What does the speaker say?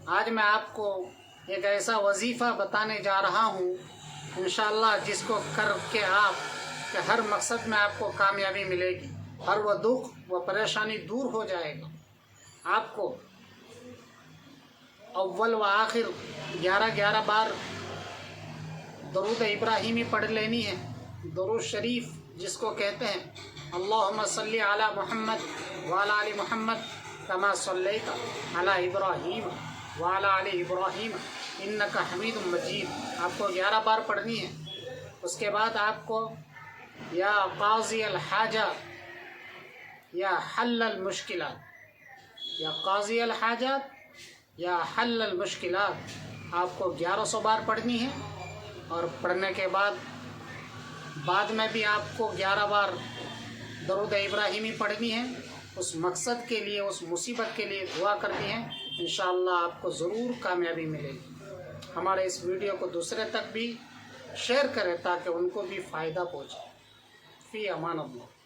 آج میں آپ کو ایک ایسا وظیفہ بتانے جا رہا ہوں انشاءاللہ جس کو کر کے آپ کے ہر مقصد میں آپ کو کامیابی ملے گی، ہر وہ دکھ و پریشانی دور ہو جائے گا۔ آپ کو اول و آخر 11 بار درود ابراہیمی پڑھ لینی ہے۔ درود شریف جس کو کہتے ہیں اللہم صلی علی محمد وعلی آل محمد کما صلیت علی ابراہیم وعلی آل ابراہیم انک حمید مجید، آپ کو 11 بار پڑھنی ہے۔ اس کے بعد آپ کو یا قاضی الحاجات یا حل المشکلات، یا قاضی الحاجات یا حل المشکلات آپ کو 1100 بار پڑھنی ہے۔ اور پڑھنے کے بعد میں بھی آپ کو 11 بار درود ابراہیمی پڑھنی ہے۔ اس مقصد کے لیے، اس مصیبت کے لیے دعا کرنی ہے، انشاءاللہ آپ کو ضرور کامیابی ملے گی۔ ہمارے اس ویڈیو کو دوسرے تک بھی شیئر کریں تاکہ ان کو بھی فائدہ پہنچے۔ فی امان اللہ۔